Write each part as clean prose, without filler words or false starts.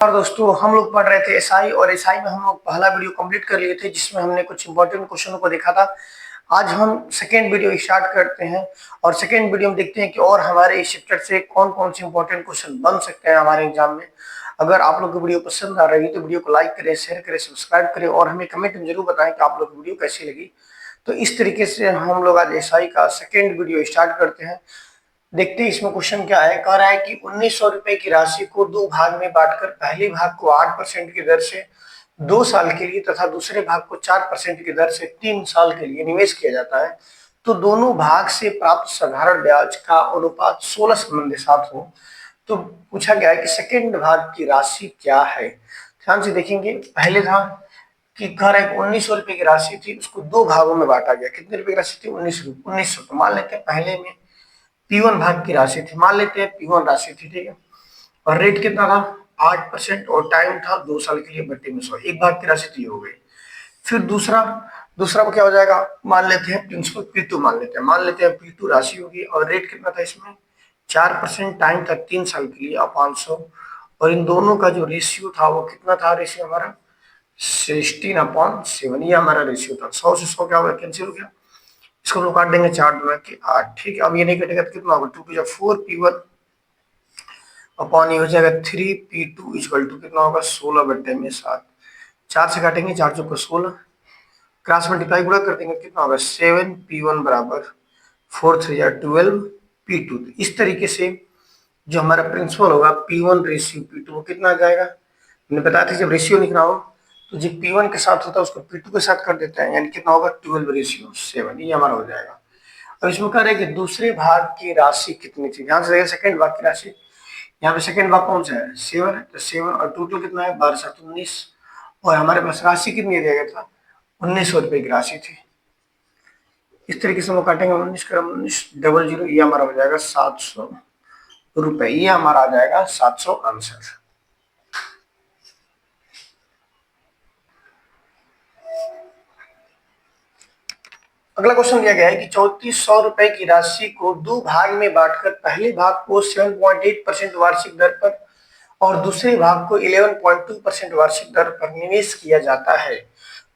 और दोस्तों हम लोग पढ़ रहे थे एसआई और एसआई में हम लोग पहला वीडियो कंप्लीट कर लिए थे जिसमें हमने कुछ इंपॉर्टेंट क्वेश्चनों को देखा था। आज हम सेकेंड वीडियो स्टार्ट करते हैं और सेकेंड वीडियो में देखते हैं कि और हमारे इस चैप्टर से कौन कौन से इंपॉर्टेंट क्वेश्चन बन सकते हैं हमारे एग्जाम में। अगर आप लोग को वीडियो पसंद आ रही है तो वीडियो को लाइक करें, शेयर करें, सब्सक्राइब करें और हमें कमेंट में जरूर बताएं कि आप लोग को वीडियो कैसी लगी। तो इस तरीके से हम लोग आज एसआई का सेकेंड वीडियो स्टार्ट करते हैं। देखते हैं इसमें क्वेश्चन क्या है। कह रहा है कि 1900 रुपए की राशि को दो भाग में बांटकर पहले भाग को 8% की दर से 2 साल के लिए तथा दूसरे भाग को 4% की दर से 3 साल के लिए निवेश किया जाता है तो दोनों भाग से प्राप्त साधारण ब्याज का अनुपात 16 संबंधी साथ हो। तो पूछा गया है कि सेकेंड भाग की राशि क्या है। ध्यान से देखेंगे। पहले था कि कह रहा है 1900 रुपए की राशि थी, उसको दो भागों में बांटा गया। कितने रुपए की राशि थी? 1900। तो मान लेते हैं पहले में P1 भाग की राशि थी, मान लेते हैं P1 राशि थी, ठीक है। और रेट कितना था? 8% और टाइम था 2 साल के लिए बट्टे में 100। एक भाग की राशि थी, हो गई। फिर दूसरा दूसरा क्या हो जाएगा? मान लेते हैं प्रिंसिपल P2 मान लेते हैं P2 राशि होगी और रेट कितना था इसमें? 4%, टाइम था 3 साल के लिए और 500। और इन दोनों का जो रेशियो था वो कितना था? रेशियो हमारा 16/7। ये हमारा रेशियो था। 100 से 100 क्या होगा? कैंसिल हो गया। इसको हम लोग काट देंगे 4×8, ठीक है। अब ये नहीं कटेगा तो कितना होगा? 2×4 P1 अपॉन ये हो जाएगा 3P2 इक्वल टू कितना होगा? 16/7। 4 से काटेंगे, 4×4 = 16। क्रॉस मल्टीप्लाई गुणा कर देंगे, कितना होगा? 7P1 बराबर 4×3 = 12 P2। इस तरीके से जो हमारा प्रिंसिपल होगा P1 रेशियो P2 वो कितना आ जाएगा? मैंने बताया था जब रेशियो लिखना हो तो जो P1 के साथ होता है उसको P2 के साथ कर देते हैं, यानी कितना होगा? 12/7। ये हमारा हो जाएगा। अब इसमें कह रहे हैं कि दूसरे भाग की राशि कितनी थी। ध्यान से देखिए, सेकंड भाग की राशि। यहाँ पे सेकंड भाग कौन सा है? 7 है। तो 7 और टोटल कितना है? 12×7 = 19। और हमारे पास राशि कितनी दिया गया था? 1900 रुपए की राशि थी। इस तरीके से हम काटेंगे 19×19 ये हमारा हो जाएगा 700 रुपए। ये हमारा आ जाएगा 700 आंसर। अगला क्वेश्चन दिया गया है कि 3400 रुपए की राशि को दो भाग में बांटकर पहले भाग को 7.8% वार्षिक दर पर और दूसरे भाग को 11.2% वार्षिक दर पर निवेश किया जाता है।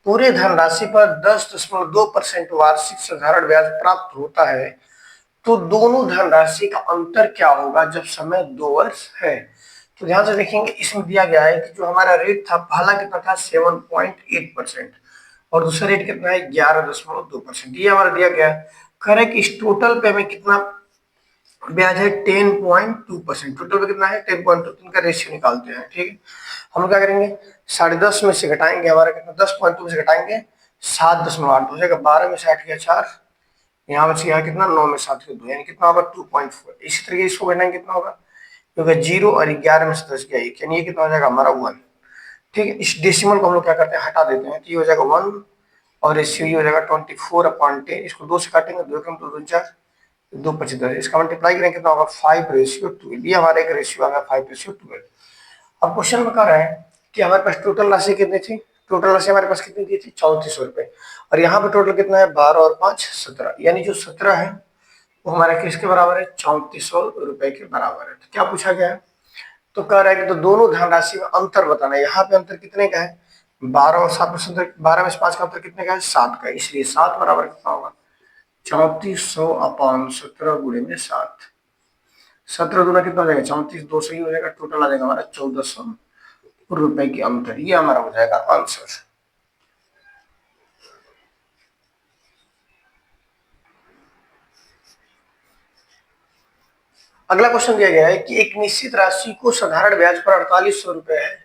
पूरे धनराशि पर 10.2% वार्षिक साधारण ब्याज प्राप्त होता है तो दोनों धनराशि का अंतर क्या होगा जब समय 2 वर्ष है। तो ध्यान से देखेंगे, इसमें दिया गया है कि जो हमारा रेट था पहला कितना था? 7.8% और दूसरा रेट कितना है? 11.2%। ये हमारा दिया गया है। कह रहे कि इस टोटल पे हमें कितना ब्याज है? 10.2%। टोटल पे कितना है? 10.2। इनका रेशियो निकालते हैं, ठीक है। हम लोग क्या करेंगे? 10.5 में से घटाएंगे, हमारा कितना? 10.2 में से घटाएंगे 7.8 हो जाएगा। 12 में से 8 गया 4, यहाँ बच गया कितना? 9 में 7 के 2, यानी कितना होगा? 2.4। इसी तरीके इसको घटाएंगे कितना होगा? क्योंकि 0 और 11 में से 10 गया 1, यानी ये कितना हो जाएगा? हमारा 1, ठीक है। इस डेसिमल को हम लोग क्या करते हैं? हटा देते हैं, तो ये हो जाएगा 1 और रेशियो ये हो जाएगा 24/10। इसको 2 से काटेंगे, 2 कम 2 2 4, 2×5 = 10। इसका मल्टीप्लाई करेंगे कितना होगा? 5/12। ये हमारा एक रेशियो आ गया 5/12। अब क्वेश्चन में कह रहा है कि हमारे पास टोटल राशि कितनी थी? टोटल राशि हमारे पास कितनी दी थी? 3400 रुपए। और यहाँ पे टोटल कितना है? 12 और 5 17, यानी जो 17 है वो हमारे किसके बराबर है? 3400 रुपए के बराबर है। तो क्या पूछा गया है? तो कह रहा है कि तो दोनों धनराशि में अंतर बताना है। यहाँ पे अंतर कितने का है? 12 और 7 में अंतर, 12 में से 5 का अंतर कितने का है? 7 का। इसलिए 7 बराबर कितना होगा? 3400/17 × 7। 17 दूना कितना हो जाएगा? 34, 2 सही हो जाएगा। टोटल आ जाएगा हमारा 1400 रुपए की अंतर। ये हमारा हो जाएगा आंसर। अगला क्वेश्चन दिया गया है कि एक निश्चित राशि को साधारण ब्याज पर 4800 रुपए है,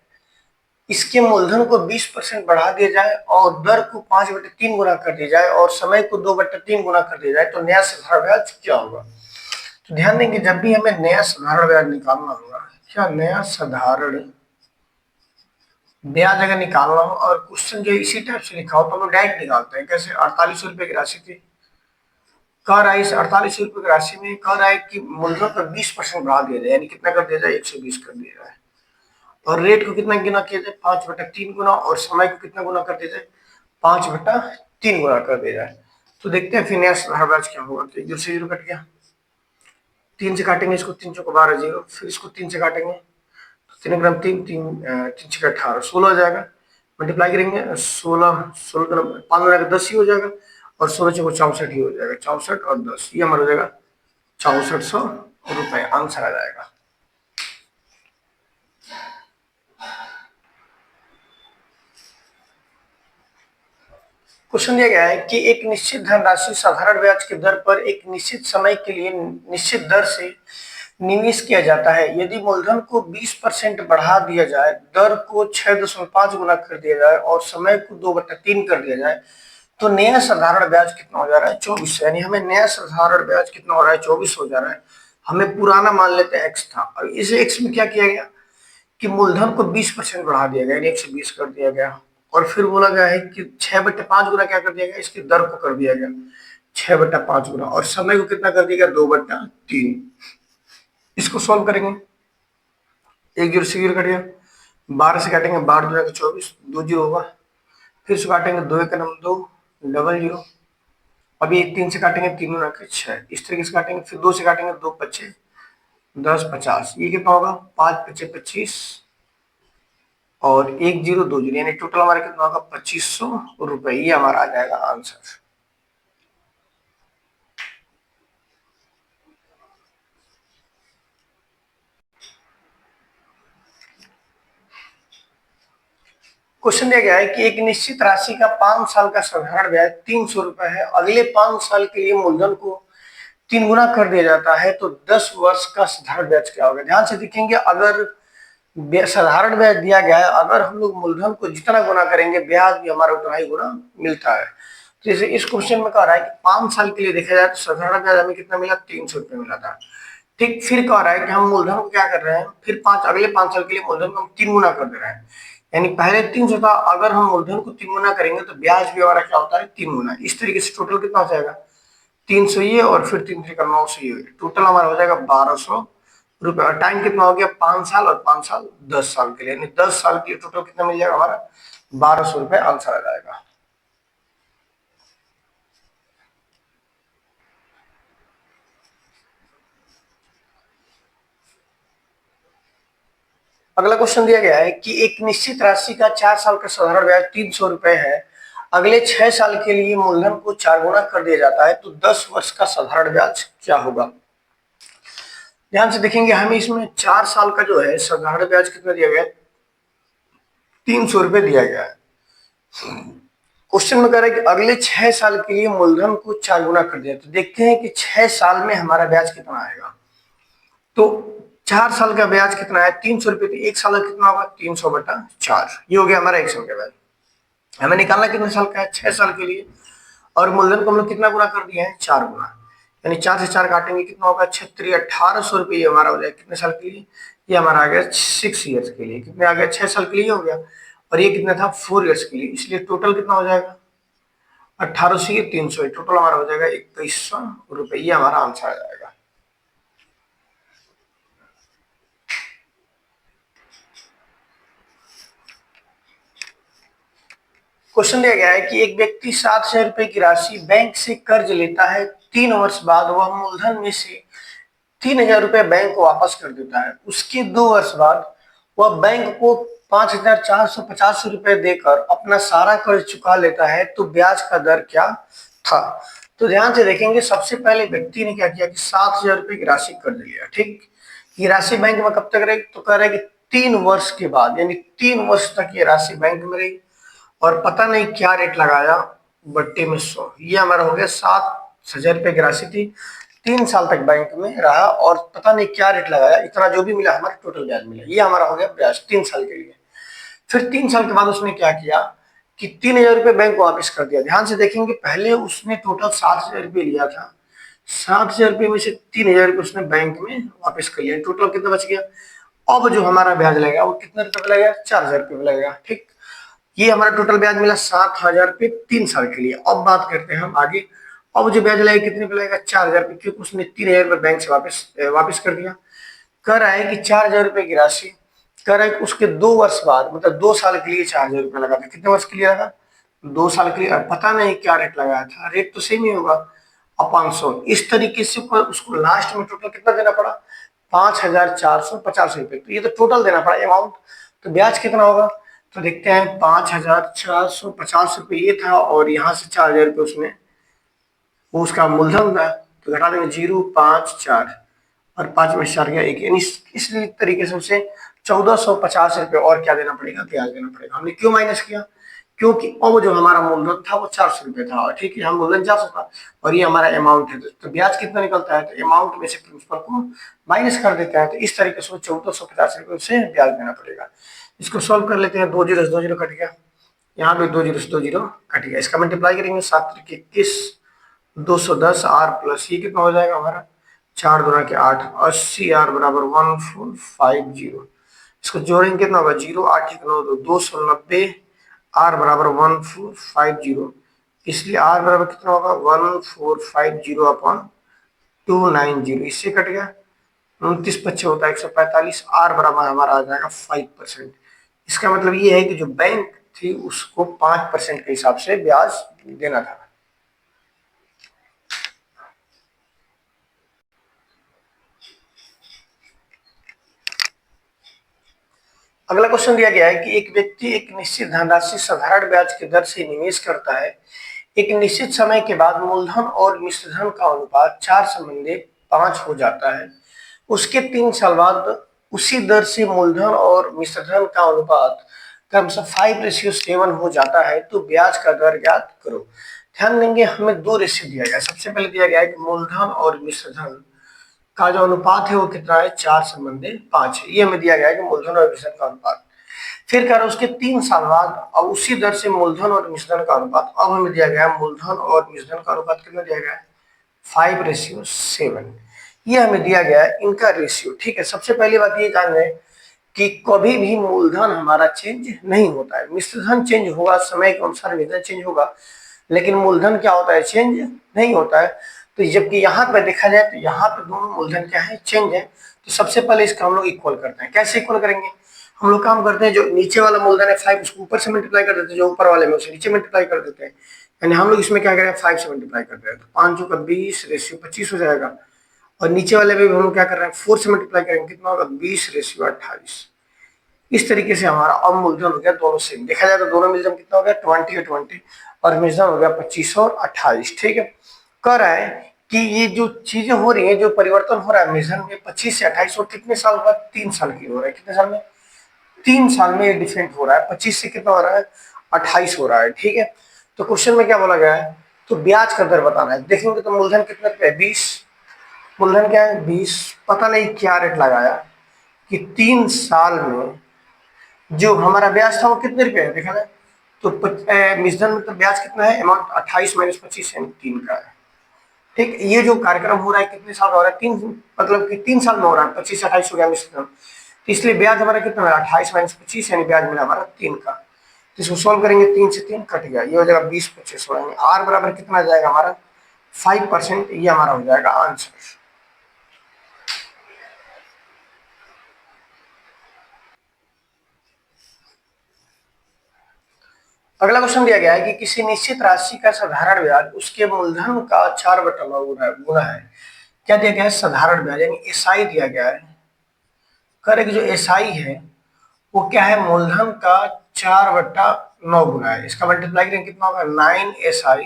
इसके मूलधन को 20% बढ़ा दिया जाए और दर को 5/3 गुना कर दिया जाए और समय को 2/3 गुना कर दिया जाए तो नया साधारण ब्याज क्या होगा। तो ध्यान देंगे, जब भी हमें नया साधारण ब्याज निकालना होगा, क्या नया साधारण ब्याज अगर निकालना हो और क्वेश्चन जो इसी टाइप से लिखा हो तो हम लोग डायरेक्ट निकालते हैं। कैसे? 4800 रुपए की राशि थी, कह रहा है इस 4800 रुपए की राशि में कह रहा है कि मूलधन पर 20% बढ़ा दिया जाए, यानी कितना कर दिया जाए? 120 कर दिया जाए। और रेट को कितना गुना किया जाए? 5/3 गुना। और समय को कितना गुना कर दिया जाए? 5/3 गुना कर दिया जाए। तो देखते हैं फिर नया साधारण ब्याज क्या होगा। तो 0 से 0 कट गया, 3 से काटेंगे इसको, 3 चौको 12 0, फिर इसको 3 से काटेंगे 3 ग्राम 3 6 18 16 हो जाएगा। मल्टीप्लाई करेंगे 16 5 हो जाएगा 10 ही हो जाएगा, और 16 64 ही हो जाएगा। 64 और 10 ये हमारा हो जाएगा 6400 रुपए, आंसर आ जाएगा। क्वेश्चन दिया गया है कि एक निश्चित धनराशि साधारण ब्याज की दर पर एक निश्चित समय के लिए निश्चित दर से निवेश किया जाता है। यदि मूलधन को 20% बढ़ा दिया जाए, दर को 6.5 गुना कर दिया जाए और समय को 2/3 कर दिया जाए, तो नया साधारण ब्याज कितना हो जा रहा है? 24। यानी हमें नया साधारण ब्याज कितना हो रहा है? 24 हो जा रहा है। हमें पुराना मान लेते हैं x था, और इस x में क्या किया गया कि मूलधन को 20% बढ़ा दिया गया, यानी 120 कर दिया गया, और फिर बोला गया है कि 6/5 गुना क्या कर दिया गया? इसकी दर को कर दिया गया 6/5 गुना, और समय को कितना कर दिया गया? 2/3। इसको सॉल्व करेंगे, 1 जीरो से जीरो कट गया, 12 से काटेंगे 12 2 24, 2 जीरो होगा, फिर से काटेंगे 2 1 2 डबल जीरो, अभी 3 से काटेंगे 3 गुना के 6, इस तरीके से काटेंगे, फिर 2 से काटेंगे 2 5 10 50, ये कितना होगा? 5 5 25 और 1 जीरो 2 जीरो, यानी टोटल हमारा कितना होगा? 2500 रुपए, ये हमारा आ जाएगा आंसर। क्वेश्चन दिया गया है कि एक निश्चित राशि का 5 साल का साधारण ब्याज 300 रुपए है। अगले 5 साल के लिए मूलधन को 3 गुना कर दिया जाता है, तो 10 वर्ष का साधारण ब्याज क्या होगा? ध्यान से देखेंगे, अगर साधारण ब्याज दिया गया है, अगर हम लोग मूलधन को जितना गुना करेंगे, ब्याज भी हमारा उतना ही गुना मिलता है। जैसे इस क्वेश्चन में कह रहा है कि 5 साल के लिए देखा जाए तो साधारण ब्याज हमें कितना मिला? 300 रुपये मिला था। ठीक, फिर कह रहा है कि हम मूलधन को क्या कर रहे हैं? फिर अगले 5 साल के लिए मूलधन को हम 3 गुना कर दे रहे हैं, यानी पहले 300 था, अगर हम मूलधन को 3 गुना करेंगे तो ब्याज भी हमारा क्या होता है? 3 गुना। इस तरीके से टोटल कितना हो जाएगा? 300 ये, और फिर 3 3 का 900 ये, टोटल हमारा हो जाएगा 1200 रुपए। और टाइम कितना हो गया? 5 साल, और 5 साल 10 साल के लिए, यानी 10 साल के लिए टोटल कितना मिल जाएगा हमारा? 1200 रुपए, आंसर आ जाएगा। अगला क्वेश्चन दिया गया है कि एक निश्चित राशि का 4 साल का साधारण ब्याज 300 रुपए है। अगले 6 साल के लिए मूलधन को 4 गुना कर दिया जाता है, तो 10 वर्ष का साधारण ब्याज क्या होगा? ध्यान से देखेंगे, हमें इसमें 4 साल का जो है साधारण ब्याज कितना दिया गया है? 300 रुपए दिया गया है। क्वेश्चन में कह रहा है कि अगले 6 साल के लिए मूलधन को 4 गुना कर दिया, तो देखते हैं कि 6 साल में हमारा ब्याज कितना आएगा। तो 4 साल का ब्याज कितना है? 300 रुपए, तो 1 साल का कितना होगा? 300/4, ये हो गया हमारा 1 साल का ब्याज। हमें निकालना कितने साल का है? 6 साल के लिए, और मूलधन को हम लोग कितना गुना कर दिए हैं? 4 गुना, यानी 4 से 4 काटेंगे, कितना होगा? 6 1800 रुपये हमारा हो जाएगा। कितने साल के लिए? ये हमारा आ गया 6 ईयर्स के लिए। कितने आ गया? 6 साल के लिए हो गया, और ये कितना था? 4 ईयर्स के लिए, इसलिए टोटल कितना हो जाएगा? 1800 ये 300, टोटल हमारा हो जाएगा 2100 रुपये, ये हमारा आंसर आ जाएगा। क्वेश्चन दिया गया है कि एक व्यक्ति 7,000 रुपए की राशि बैंक से कर्ज लेता है। 3 वर्ष बाद वह मूलधन में से 3,000 रुपए बैंक को वापस कर देता है। उसके 2 वर्ष बाद वह बैंक को 5,450 रुपए देकर अपना सारा कर्ज चुका लेता है, तो ब्याज का दर क्या था? तो ध्यान से देखेंगे, सबसे पहले व्यक्ति ने क्या किया कि 7,000 रुपए की राशि कर्ज लिया। ठीक, ये राशि बैंक में कब तक रहेगी? तो कह रहा है कि 3 वर्ष के बाद, यानी 3 वर्ष तक ये राशि बैंक में रहेगी, और पता नहीं क्या रेट लगाया, बट्टे में 100, ये हमारा हो गया 7,000 रुपए की राशि थी, 3 साल तक बैंक में रहा, और पता नहीं क्या रेट लगाया, इतना जो भी मिला हमारा टोटल ब्याज मिला, ये हमारा हो गया ब्याज 3 साल के लिए। फिर 3 साल के बाद उसने क्या किया कि 3,000 रुपए बैंक को वापस कर दिया। ध्यान से देखेंगे, पहले उसने टोटल 7,000 रुपए लिया था, 7,000 रुपए में से 3,000 रुपए उसने बैंक में वापस कर लिया, टोटल कितना बच गया? अब जो हमारा ब्याज लगेगा वो कितने रुपए लगेगा? 4,000 रुपए लगेगा। ठीक, ये हमारा टोटल ब्याज मिला 7,000 रुपए 3 साल के लिए। अब बात करते हैं हम आगे, अब जो ब्याज लगेगा कितने पे लगेगा? 4,000 रुपए, क्योंकि उसने 3,000 रुपए बैंक से वापस कर दिया। कह रहा है कि 4,000 रुपए की राशि, कह रहा है कि उसके 2 वर्ष बाद, मतलब 2 साल के लिए 4,000 रुपए लगा था। कितने वर्ष के लिए लगा? 2 साल के लिए, और पता नहीं क्या रेट लगाया था, रेट तो सेम ही होगा, 500। इस तरीके से उसको लास्ट में टोटल कितना देना पड़ा? ₹5,450। तो ये तो टोटल देना पड़ा अमाउंट। तो ब्याज कितना होगा, तो देखते हैं। ₹5,450 ये था, और यहाँ से 4,000 रुपये उसमें वो उसका मूलधन था, तो घटा देंगे 054, और 5 में 4 गया 1, यानी इस तरीके से उसे ₹1,450 और क्या देना पड़ेगा, ब्याज देना पड़ेगा। हमने क्यों माइनस किया, क्योंकि अब जो हमारा मूलधन था वो ₹400 था, ठीक है, हम मूलधन 400 था, और ये हमारा अमाउंट है। तो ब्याज कितना निकलता है, तो अमाउंट में से प्रिंसिपल को माइनस कर देता है, तो इस तरीके से ₹1,450 से ब्याज देना पड़ेगा। इसको सॉल्व कर लेते हैं। 2 जीरो से 2 जीरो कट गया, यहाँ पे 2 जीरो से 2 जीरो कट गया। इसका मल्टीप्लाई करेंगे, 7×21 210 आर प्लस ये कितना हो जाएगा हमारा, 4 दूना के 8, 80 आर बराबर 1450। इसको जोड़ेंगे कितना होगा, 0 8 1 9 290 आर बराबर 1450। इसलिए आर बराबर कितना होगा, 1450 अपॉन 290। इससे कट गया, 29 25 होता है 145। आर बराबर हमारा आ जाएगा 5%। इसका मतलब ये है कि जो बैंक थी उसको 5% के हिसाब से ब्याज देना था। अगला क्वेश्चन दिया गया है कि एक व्यक्ति एक निश्चित धनराशि साधारण ब्याज की दर से निवेश करता है। एक निश्चित समय के बाद मूलधन और मिश्रधन का अनुपात 4:5 हो जाता है। उसके 3 साल बाद उसी दर से मूलधन और मिश्रधन का अनुपात क्रमशः 5:7 हो जाता है, तो ब्याज का दर ज्ञात करो। ध्यान देंगे, हमें 2 रेशियो दिया गया। सबसे पहले दिया गया है कि मूलधन और मिश्रधन का जो अनुपात है वो कितना है, 4:5 है। ये हमें दिया गया है कि मूलधन और मिश्रधन का अनुपात। फिर कह रहा है उसके 3 साल बाद अब उसी दर से मूलधन और मिश्रधन का अनुपात। अब हमें दिया गया है मूलधन और मिश्रधन का अनुपात कितना दिया गया है, 5:7। ये हमें दिया गया है इनका रेशियो, ठीक है। सबसे पहली बात ये जान लें कि कभी भी मूलधन हमारा चेंज नहीं होता है। मिश्रधन चेंज होगा, समय के अनुसार मिश्रधन चेंज होगा, लेकिन मूलधन क्या होता है, चेंज नहीं होता है। तो जबकि यहाँ पर देखा जाए तो यहाँ पे दोनों मूलधन क्या है, चेंज है। तो सबसे पहले इसका हम लोग इक्वल करते हैं। कैसे इक्वल करेंगे, हम लोग काम करते हैं, जो नीचे वाला मूलधन है 5 उसको ऊपर से मल्टीप्लाई कर देते हैं, जो ऊपर वाले में उसे नीचे मल्टीप्लाई कर देते हैं। यानी हम लोग इसमें क्या करें, 5 से मल्टीप्लाई करते हैं, तो 5 का 20 रेशियो 25 हो जाएगा। और नीचे वाले में भी हम लोग क्या कर रहे हैं, 4 से मल्टीप्लाई करेंगे, कितना होगा, 20 रेशियो 28। इस तरीके से हमारा अब मूलधन हो गया दोनों सेम। देखा जाए तो दोनों मिलकर कितना हो गया, 20 और 20, और मिश्रण हो गया 25 और 28, ठीक है। कह रहा है कि ये जो चीजें हो रही है, जो परिवर्तन हो रहा है मिश्रण में 25 से 28, और कितने साल बाद, 3 साल की हो रहा है। कितने साल में, 3 साल में ये डिफरेंट हो रहा है। 25 से कितना हो रहा है, 28 हो रहा है, ठीक है। तो क्वेश्चन में क्या बोला गया है, तो ब्याज का दर बताना है। देखेंगे तो मूलधन कितने पे है, 20, मूलधन क्या है 20, पता नहीं क्या रेट लगाया कि 3 साल में जो हमारा ब्याज था वो कितने रुपए है, देखा ना। तो मिश्रण में तो ब्याज कितना है, अमाउंट 28 माइनस 25 यानी 3 का है, ठीक। ये जो कार्यक्रम हो रहा है कितने साल का हो रहा है, 3, मतलब कि 3 साल में हो रहा है। 25 28 हो गया मिश्रण, तो इसलिए ब्याज हमारा कितना है, 28 माइनस 25 यानी ब्याज मिला हमारा 3 का। तो इसको सॉल्व करेंगे, 3 से 3 कट गया, ये हो जाएगा 20 25 हो यानी आर बराबर कितना जाएगा हमारा, 5%। ये हमारा हो जाएगा आंसर। अगला क्वेश्चन दिया गया है कि किसी निश्चित राशि का साधारण ब्याज उसके मूलधन का 4/9 गुना है। क्या दिया गया है, साधारण ब्याज यानी एसआई दिया गया है। कर जो एसआई है वो क्या है, मूलधन का 4/9 गुना है। इसका मल्टीप्लाई करेंगे कितना होगा, 9SI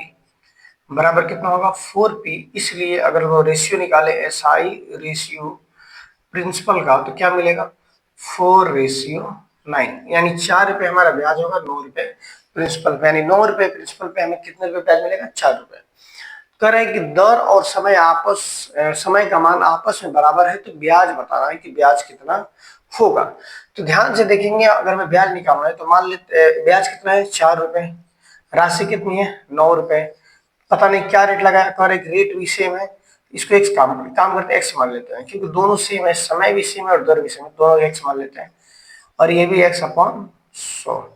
बराबर कितना होगा, 4P। इसलिए अगर वो रेशियो निकाले एसआई रेशियो प्रिंसिपल का, तो क्या मिलेगा, 4:9, यानी 4 रुपए हमारा ब्याज होगा, 9 रुपए प्रिंसिपल पे, यानी 9 रुपए प्रिंसिपल पे हमें कितने रुपए ब्याज मिलेगा, 4 रुपए। कह रहे हैं कि दर और समय का मान आपस में बराबर है, तो ब्याज बताना है कि ब्याज कितना होगा। तो ध्यान से देखेंगे, अगर मैं ब्याज निकालना है तो मान लेते ब्याज कितना है, 4 रुपए, राशि कितनी है, 9 रुपए। पता नहीं क्या रेट लगाया, कह रहे रेट भी सेम है। इसको एक्स काम करते हैं, एक्स मान लेते हैं, क्योंकि दोनों सेम है, समय भी सेम है और दर भी सेम है, दोनों एक्स मान लेते हैं। और ये भी एक्स अपॉन 100।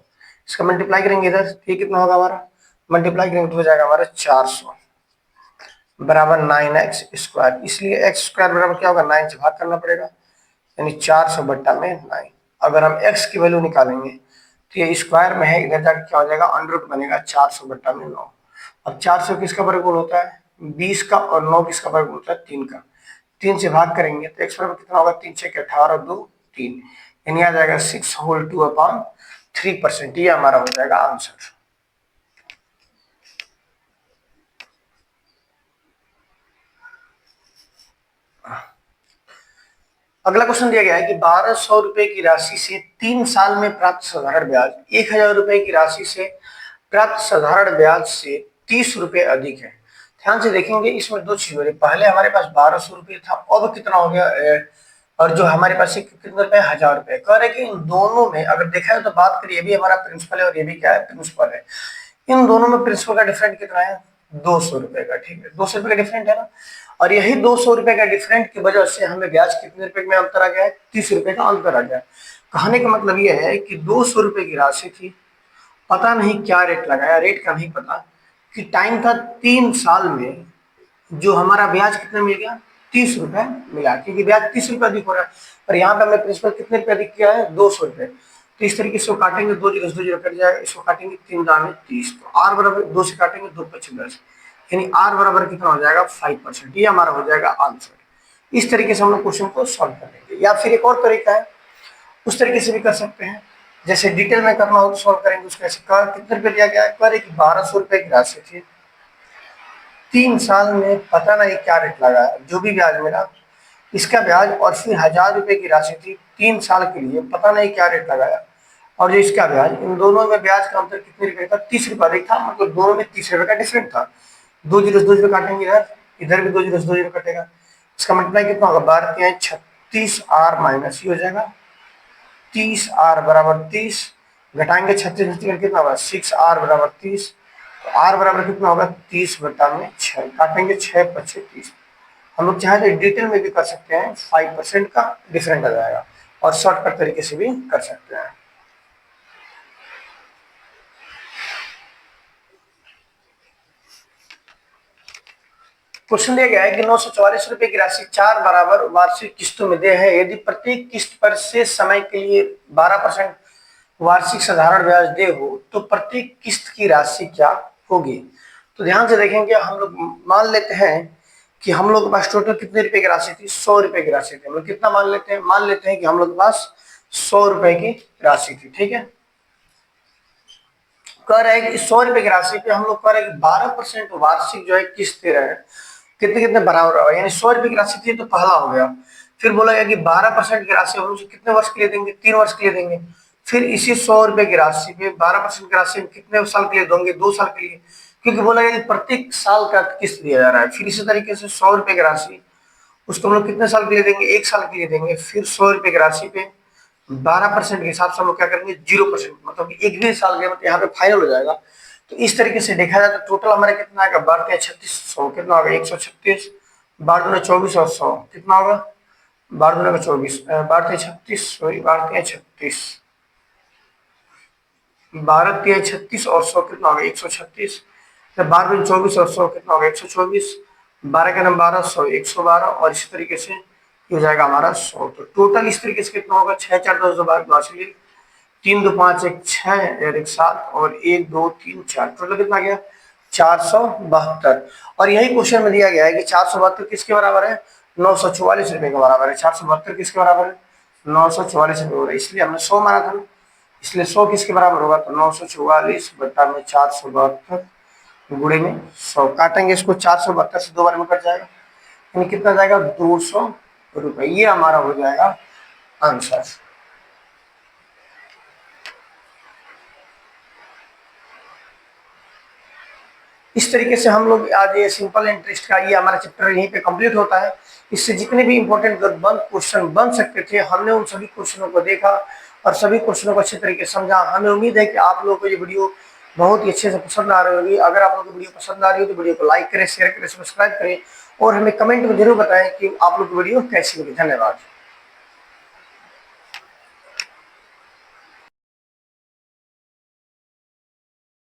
इसका मल्टीप्लाई करेंगे इधर, ये कितना होगा हमारा, मल्टीप्लाई करेंगे तो हो जाएगा हमारा 400 बराबर 9x²। इसलिए x² बराबर क्या होगा, 9 से भाग करना पड़ेगा, यानी 400/9। अगर हम x की वैल्यू निकालेंगे तो ये स्क्वायर में है, इधर जाके क्या हो जाएगा, अंडर रूट बनेगा 400/9। अब 400 किसका वर्गमूल होता है, 20 का, और 9 किसका वर्गमूल होता है, 3 का। 3 से भाग करेंगे तो x बराबर कितना होगा, 3 6 18 2 3, यानी आ जाएगा 6 होल 2 अपॉन 3%। ये हमारा हो जाएगा आंसर। अगला क्वेश्चन दिया गया है कि 1200 रुपए की राशि से 3 साल में प्राप्त साधारण ब्याज 1000 रुपए की राशि से प्राप्त साधारण ब्याज से 30 रुपए अधिक है। ध्यान से देखेंगे, इसमें दो चीज हो रही है। पहले हमारे पास 1200 रुपये था, अब कितना हो गया, और जो हमारे पास कितने रुपए, 1000 रुपए। कह रहे कि इन दोनों में अगर देखा है तो बात करिए, ये भी हमारा प्रिंसिपल है और ये भी क्या है, प्रिंसिपल है। इन दोनों में प्रिंसिपल का डिफरेंट कितना है, 200 रुपए का। ठीक है, 200 रुपए का डिफरेंट है ना, और यही 200 रुपए का डिफरेंट की वजह से हमें ब्याज कितने रुपए में अंतर आ गया है, 30 रुपए का अंतर आ गया। कहने का मतलब यह है कि 200 रुपए की राशि थी, पता नहीं क्या रेट लगाया, रेट का नहीं पता, कि टाइम था 3 साल में, जो हमारा ब्याज कितना मिल गया, 30 रुपए मिला, क्योंकि ब्याज 30 रुपए अधिक हो रहा है। और यहाँ पे हमने प्रिंसिपल कितने रुपए अधिक किया है, 200 रुपए। तो इस तरीके से काटेंगे, 2 जीरो 2 जीरो कट जाएगा, इसको काटेंगे 3 दाम 30, तो आर बराबर 2 से काटेंगे 2 5 10, यानी आर बराबर कितना हो जाएगा, 5%। ये हमारा हो जाएगा आंसर। इस तरीके से हम लोग क्वेश्चन को सॉल्व कर लेंगे, या फिर एक और तरीका है, उस तरीके से भी कर सकते हैं। जैसे डिटेल में करना हो तो सॉल्व करेंगे उसको ऐसे। कितने रुपए दिया गया है, करे कि 1200 रुपए की राशि थी, 3 साल में पता नहीं क्या रेट लगाया, जो भी ब्याज मिला इसका ब्याज, और फिर 1000 रुपए की राशि थी 3 साल के लिए, पता नहीं क्या रेट लगाया, और जो इसका ब्याज, इन दोनों में ब्याज का अंतर कितने रुपए था, 30 रुपए अधिक था, मतलब दोनों में 30 रुपए का डिफरेंट था। 2 जीरो 2 जीरो काटेंगे, इधर भी 2 जीरो 2 जीरो कटेगा, इसका मल्टीप्लाई कितना होगा, 12 3 36 आर माइनस ये हो जाएगा 30 आर बराबर 30, घटाएंगे 36 कितना होगा, 6 आर बराबर 30, तो आर बराबर कितना होगा, 30 बटा में 6, काटेंगे 6 5 30। हम लोग चाहे तो डिटेल में भी कर सकते हैं, 5% का डिफरेंट आ जाएगा, और शॉर्टकट तरीके से भी कर सकते हैं। क्वेश्चन दिया गया है कि 944 रुपए की राशि 4 बराबर वार्षिक किस्तों में दे है, यदि प्रत्येक किस्त पर शेष समय के लिए 12% वार्षिक साधारण ब्याज दे हो तो प्रत्येक किस्त की राशि क्या होगी। तो ध्यान से देखेंगे, हम लोग मान लेते हैं कि हम लोग के पास टोटल कितने रुपए की राशि थी, 100 रुपए की राशि थी। हम लोग कितना मान लेते हैं कि हम लोग के पास 100 रुपए की राशि थी। ठीक है, कह रहे हैं कि 100 रुपए की राशि पे हम लोग कह रहे हैं कि 12% वार्षिक जो है किस्त दे रहे हैं, कितने कितने बराबर होगा, यानी 100 रुपए की राशि थी तो पहला हो गया। फिर बोला गया कि 12% की राशि हम लोग कितने वर्ष के लिए देंगे, 3 वर्ष के लिए देंगे। फिर इसी 100 रुपए की राशि पे 12% की राशि कितने साल के लिए देंगे, 2 साल के लिए, क्योंकि बोला गया कि प्रत्येक साल का किस्त दिया जा रहा है। फिर इसी तरीके से 100 रुपए की राशि उसको हम लोग कितने साल के लिए देंगे, 1 साल के लिए देंगे। फिर 100 रुपए की राशि पे 12% के हिसाब से हम लोग क्या करेंगे, 0%, मतलब एक भी साल के, मतलब यहाँ पे फाइनल हो जाएगा। तो इस तरीके से देखा जाए तो टोटल हमारा कितना आएगा, 12 36 100 कितना होगा, 136, 12 24 और 100 कितना होगा, 12 24, 12 36, सॉरी 12 36, 12 36 और 100 कितना होगा, 136, 12 24 और 100 कितना होगा, 124, 12 का नाम 12, 100 112, और इसी तरीके से हो जाएगा हमारा 100। तो टोटल इस तरीके से कितना होगा, 6 4 10 12 12 3 2 5 1 6 और 1 7 और 1 2 3 4, टोटल कितना गया, 472। और यही क्वेश्चन में दिया गया है कि 472 किसके बराबर है, 944 रुपए के बराबर है। 472 किसके बराबर है, 944 रुपए बराबर, इसलिए हमने 100 माना था, इसलिए 100 किसके बराबर होगा, तो 944 बटा में 472 गुणे में 100, काटेंगे इसको, 472 से 2 बार में कट जाएगा, यानी कितना जाएगा, 200 रुपए। ये हमारा हो जाएगा आंसर। इस तरीके से हम लोग आज ये सिंपल इंटरेस्ट का ये हमारा चैप्टर यहीं पे कंप्लीट होता है। इससे जितने भी इंपॉर्टेंट क्वेश्चन बन सकते थे, हमने उन सभी क्वेश्चनों को देखा और सभी क्वेश्चनों को अच्छे तरीके से समझा। हमें उम्मीद है कि आप लोगों को ये वीडियो बहुत ही अच्छे से पसंद आ रही होगी। अगर आप लोगों को वीडियो पसंद आ रही हो तो वीडियो को लाइक करें, शेयर करें, सब्सक्राइब करें, और हमें कमेंट में जरूर बताएं कि आप लोग की वीडियो कैसी लगी। धन्यवाद।